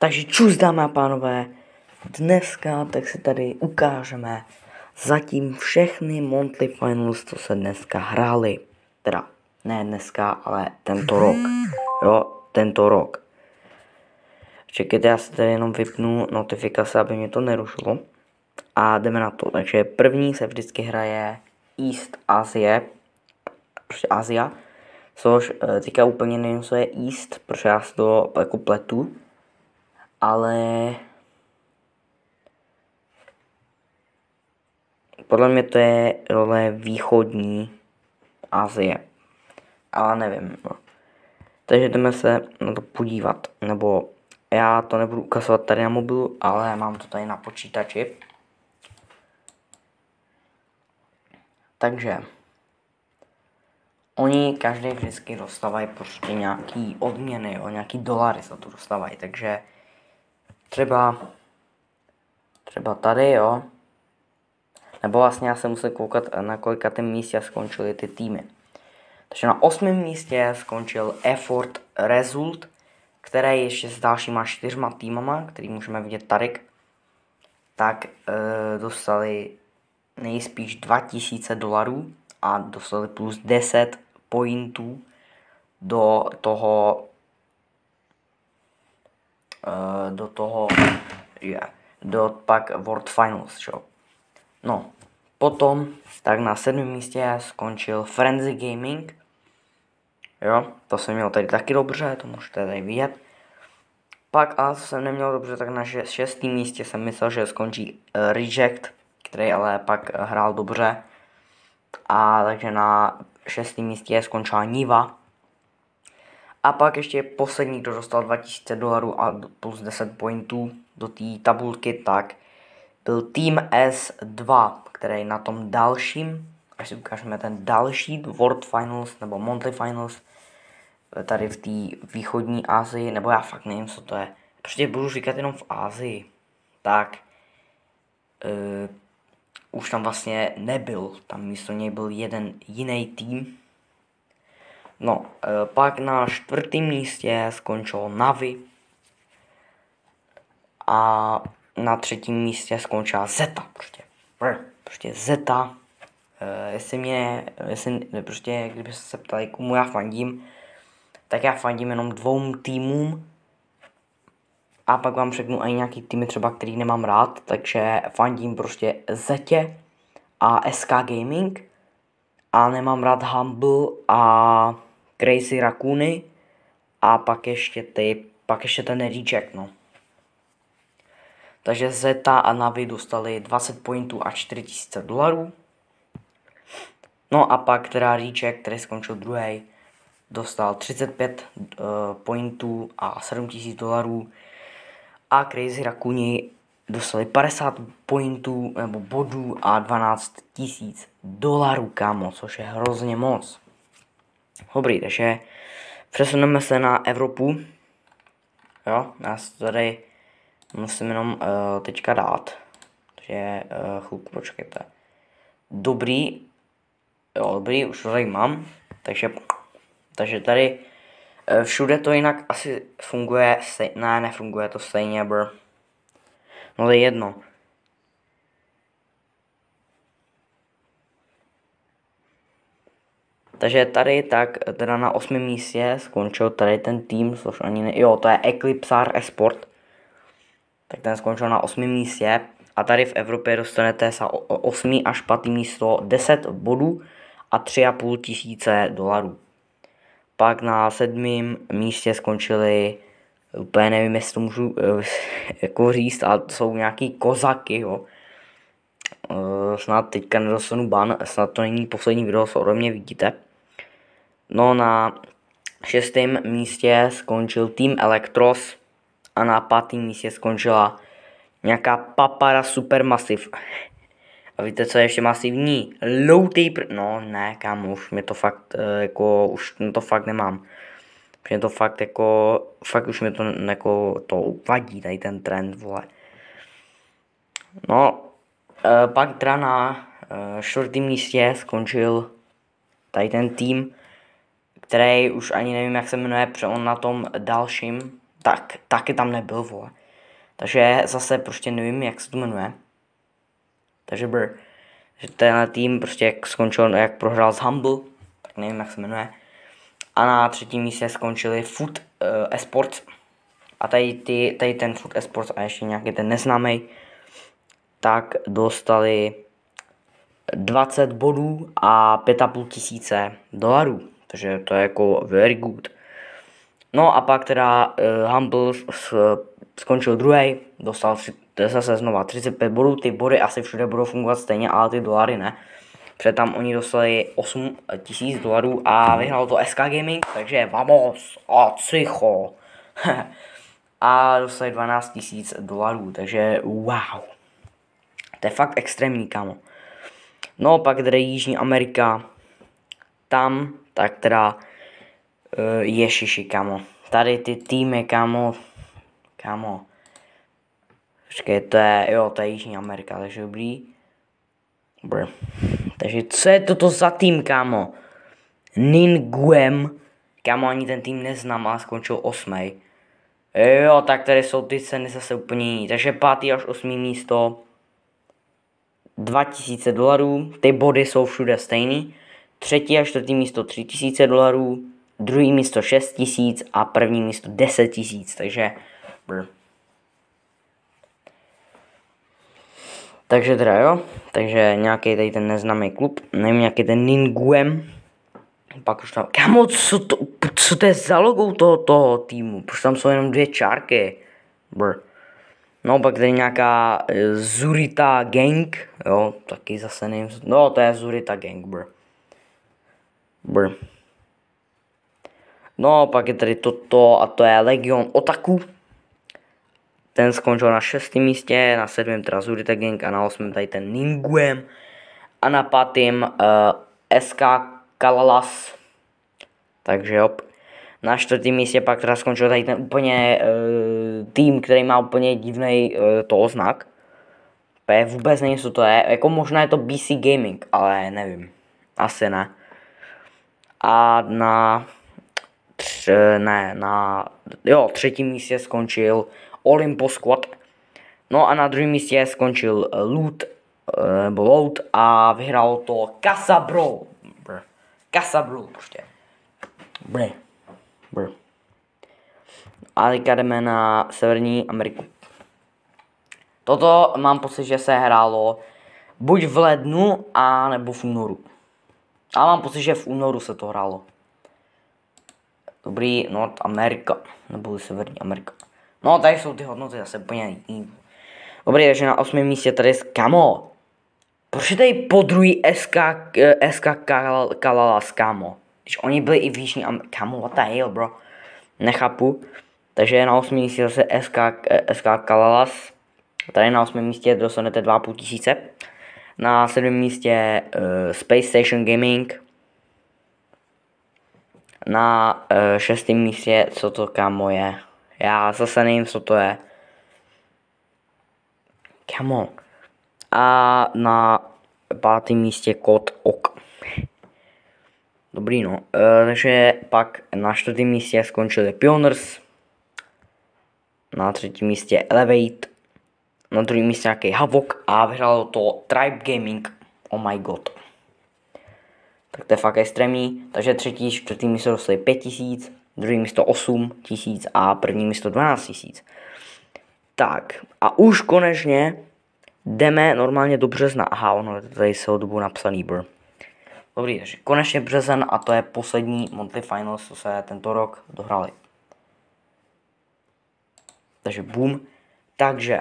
Takže čus, dámy a pánové, dneska tak si tady ukážeme zatím všechny Monthly Finals, co se dneska hrály. Teda, ne dneska, ale tento rok. Jo, tento rok. Čekajte, já si tady jenom vypnu notifikace, aby mě to nerušilo. A jdeme na to. Takže první se vždycky hraje East Asie, prostě Asia, což teďka úplně nevím, co je East, protože já si to jako pletu. Ale podle mě to je role východní Asie. Ale nevím. No. Takže jdeme se na to podívat. Nebo já to nebudu ukazovat tady na mobilu, ale mám to tady na počítači. Takže oni každý vždycky dostávají prostě nějaký odměny, jo, nějaký dolary za to dostávají. Takže třeba tady, jo. Nebo vlastně já jsem musel koukat, na kolikátém místě skončily ty týmy. Takže na 8. místě skončil Effort Result, který ještě s dalšíma 4 týmama, který můžeme vidět tady, tak dostali nejspíš $2000 a dostali plus 10 pointů do toho do pak World Finals, jo. No, potom, tak na 7. místě skončil Frenzy Gaming. Jo, to jsem měl tady taky dobře, to můžete tady vidět. Pak, ale co jsem neměl dobře, tak na 6. místě jsem myslel, že skončí Reject, který ale pak hrál dobře. A takže na 6. místě skončila Niva. A pak ještě poslední, kdo dostal $2000 a plus 10 pointů do té tabulky, tak byl Team S2, který na tom dalším, až si ukážeme ten další World Finals nebo Monthly Finals, tady v té východní Asii, nebo já fakt nevím, co to je. Prostě budu říkat jenom v Asii. Tak už tam vlastně nebyl, tam místo něj byl jeden jiný tým. No, pak na 4. místě skončilo Navi a na 3. místě skončila Zeta, prostě Zeta. Prostě kdyby se ptali, komu já fandím, tak já fandím jenom 2 týmům a pak vám řeknu i nějaký týmy třeba, který nemám rád, takže fandím prostě Zetě a SK Gaming a nemám rád Humble a Crazy Raccoony a pak ještě ten Reject, no. Takže Zeta a Navi dostali 20 pointů a $4000. No a pak teda Reject, který skončil druhý, dostal 35 pointů a $7000. A Crazy Raccooni dostali 50 pointů nebo bodů a $12,000, kámo, což je hrozně moc. Dobrý, takže přesuneme se na Evropu. Jo, já si tady musím jenom teďka dát. Takže chvilku počkejte. Dobrý. Jo, dobrý, už to tady mám. Takže tady všude to jinak asi funguje. Ne, nefunguje to stejně, bro. No to je jedno. Takže tady tak, teda na 8. místě skončil tady ten tým, což ani ne, jo, to je Eclipsar Esport. Tak ten skončil na 8. místě a tady v Evropě dostanete za 8. až 5. místo 10 bodů a $3500. Pak na 7. místě skončili, úplně nevím, jestli to můžu jako říct, ale to jsou nějaký kozaky, jo. Snad teďka nedostanu ban, snad to není poslední video, co ode mě vidíte. No na 6. místě skončil Team Electros a na 5. místě skončila nějaká Papara Supermassive. A víte, co je ještě masivní? Low taper. No ne, kámo, už mě to fakt už to fakt nemám. Protože to fakt fakt už mě to to vadí, tady ten trend, vole. No, pak teda na 4. místě skončil tady ten tým, který už ani nevím, jak se jmenuje, protože on na tom dalším tak taky tam nebyl, vole. Takže zase prostě nevím, jak se to jmenuje. Takže že tenhle tým prostě jak skončil, jak prohrál s Humble, tak nevím, jak se jmenuje. A na třetím místě skončili Food Esports. A tady ten Food Esports a ještě nějaký ten neznámý, tak dostali 20 bodů a 5,5 tisíce dolarů. Takže to je jako very good. No a pak teda Humble skončil druhý, dostal zase znova 35 bodů. Ty body asi všude budou fungovat stejně, ale ty dolary ne. Protože tam oni dostali 8 tisíc dolarů a vyhrál to SK Gaming, takže vamos a cicho. A dostali 12 tisíc dolarů, takže wow. To je fakt extrémní, kámo. No pak tedy Jižní Amerika, tam tak teda ježiši, kámo. Tady ty týmy, kámo. Počkej, to je Jižní Amerika, takže dobrý. Takže co je toto za tým, kámo? Ninguem. Kámo, ani ten tým neznám, ale skončil 8. Jo, tak tady jsou ty ceny zase úplně jiný. Takže 5. až 8. místo 2000 dolarů. Ty body jsou všude stejný. 3. a 4. místo 3000 dolarů. 2. místo 6000 a 1. místo 10 000. Takže Takže teda jo, takže nějaký tady ten neznámý klub, nevím, nějaký ten Ninguem. Pak už tam, kámo, co to je za logo toho týmu, proč tam jsou jenom 2 čárky, No pak tady nějaká Zurita Gang, jo, taky zase nevím, no to je Zurita Gang, No pak je tady toto a to je Legion Otaku. Ten skončil na 6. místě, na 7. teda Zurita Gang a na 8. tady ten Ninguem. A na 5. SK Kalalas. Takže jo. Na 4. místě pak teda skončil tady ten úplně tým, který má úplně divný toho znak. Vůbec nevím, co to je. Jako možná je to BC Gaming, ale nevím. Asi ne. A na 3. místě skončil Olympus Squad. No a na 2. místě skončil Loot a vyhrál to Casabro prostě. A teďka jdeme na Severní Ameriku. Toto mám pocit, že se hrálo buď v lednu, a nebo v únoru. A mám pocit, že v únoru se to hrálo. Dobrý, North America, nebo Severní Amerika. No, tady jsou ty hodnoty zase úplně jiný. Dobrý, takže na 8. místě tady kamo. Proč je tady po druhý SK Kalalas, kámo? Když oni byli i v Jižní Americe. Kámo, what the hell, bro? Nechápu. Takže na 8. místě zase SK Kalalas. Tady na 8. místě dostanete 2,5 tisíce. Na 7. místě Space Station Gaming. Na 6. místě, co to, kámo, je? Já zase nevím, co to je. Kámo. A na 5. místě Kod Ok. Dobrý, no. Takže pak na 4. místě skončili Pioners. Na 3. místě Elevate. Na 2. místě nějaký Havok a vyhrál to Tribe Gaming. Oh my god. Tak to je fakt extrémní. Takže 3., 4. místo dostali 5 tisíc, 2. místo 8 tisíc a 1. místo 12 tisíc. Tak a už konečně jdeme normálně do března. Aha, ono je tady celou dobu napsaný, Dobrý, takže konečně březen a to je poslední Monthly Finals, co se tento rok dohrali. Takže boom. Takže,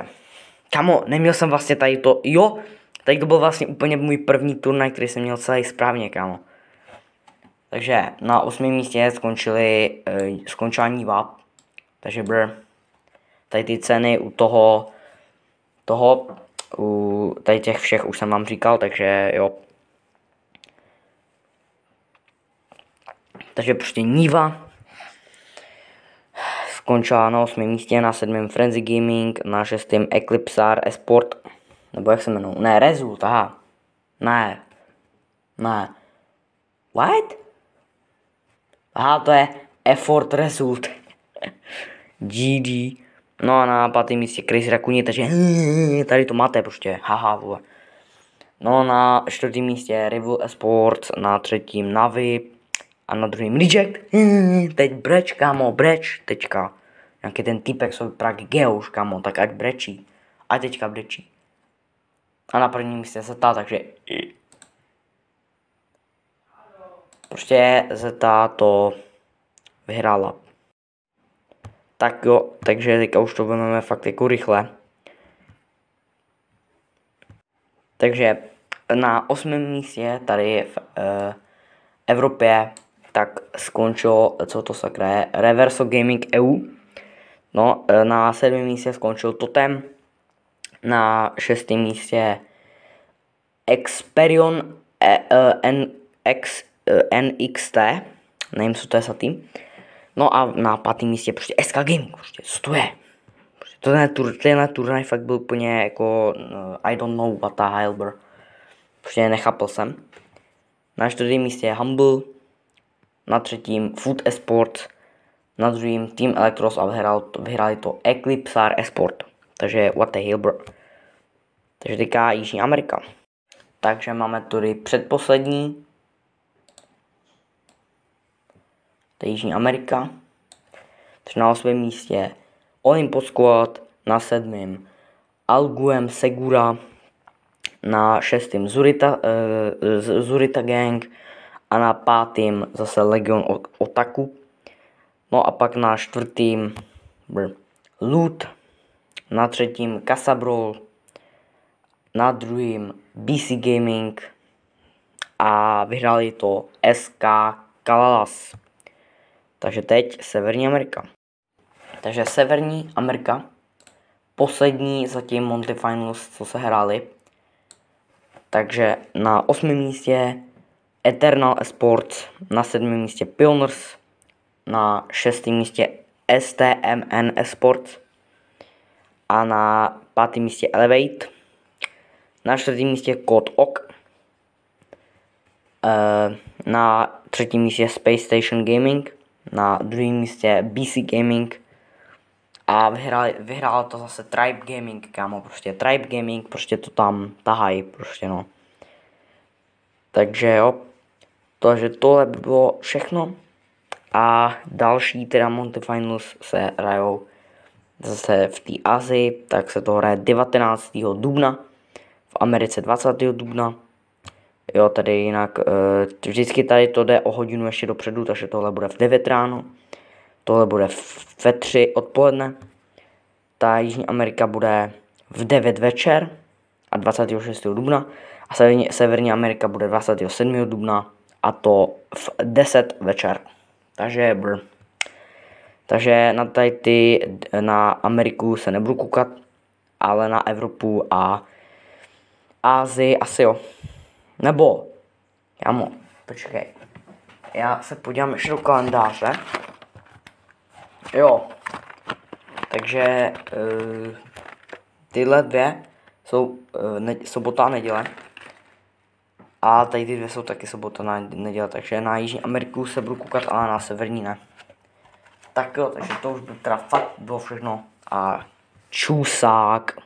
kamo, neměl jsem vlastně tady to, jo, tady to byl vlastně úplně můj první turnaj, který jsem měl celý správně, kámo. Takže na 8. místě skončila Niva. Takže tady ty ceny u u tady těch všech už jsem vám říkal, takže jo. Takže prostě Niva skončila na 8. místě, na 7. Frenzy Gaming, na 6. Eclipsar Esport, nebo jak se jmenují, ne, Result, aha, ne, what? Aha, to je Effort Result. GG. No a na pátém místě Crazy Rakuni, takže tady to máte prostě, haha, vole. No na čtvrtém místě Rival Esports, na třetím Navi a na druhém Reject. Teď breč, kámo, breč, teďka. Nějaký ten týpek, co vypadá Geuš, kámo, tak ať brečí. A teďka brečí. A na prvním místě Zeta, takže... Prostě Zeta to vyhrála. Tak jo, takže teďka už to vezmeme fakt jako rychle. Takže na 8. místě tady v Evropě tak skončilo, co to sakra je, Reverso Gaming EU. No, na 7. místě skončil Totem. Na 6. místě Experion NXT. Nevím, co to je za tým. No a na 5. místě prostě SK Gaming. Prostě, co to je? Tenhle turnaj fakt byl úplně jako I don't know what the hell, bro. Prostě nechápal jsem. Na 4. místě je Humble. Na 3. Food Esports. Na 2. Team Electros a vyhráli to Eclipsar Esport. Takže what the hell, bro. Takže teďka Jižní Amerika. Takže máme tady předposlední. To je Jižní Amerika. Takže na 8. místě Olympus Squad, na 7. Alguem Segura, na 6. Zurita Gang a na 5. zase Legion Otaku. No a pak na 4. Loot, na 3. Casabrol, na 2. BC Gaming a vyhráli to SK Kalalas. Takže teď Severní Amerika. Takže Severní Amerika, poslední zatím Monty Finals, co se hráli. Takže na 8. místě Eternal Esports, na 7. místě Pioneers, na 6. místě STMN Esports a na 5. místě Elevate, na 4. místě Code Ok, na 3. místě Space Station Gaming, na 2. místě BC Gaming a vyhrál to zase Tribe Gaming, kámo, prostě Tribe Gaming, prostě to tam tahají, prostě no. Takže jo, takže tohle by bylo všechno a další teda Monty Finals se hrajou zase v té Asii, tak se to hraje 19. dubna, v Americe 20. dubna. Jo, tady jinak, vždycky tady to jde o hodinu ještě dopředu, takže tohle bude v 9 ráno, tohle bude ve 3 odpoledne, ta Jižní Amerika bude v 9 večer a 26. dubna a Severní Amerika bude 27. dubna a to v 10 večer. Takže na tady na Ameriku se nebudu koukat, ale na Evropu a Asii asi jo. Nebo, kámo, počkej, já se podívám ještě do kalendáře. Jo, takže tyhle dvě jsou sobota a neděle. A tady ty dvě jsou taky sobota a neděle, takže na Jižní Ameriku se budu koukat, ale na severní ne. Tak jo, takže to už by teda fakt bylo všechno a čusák.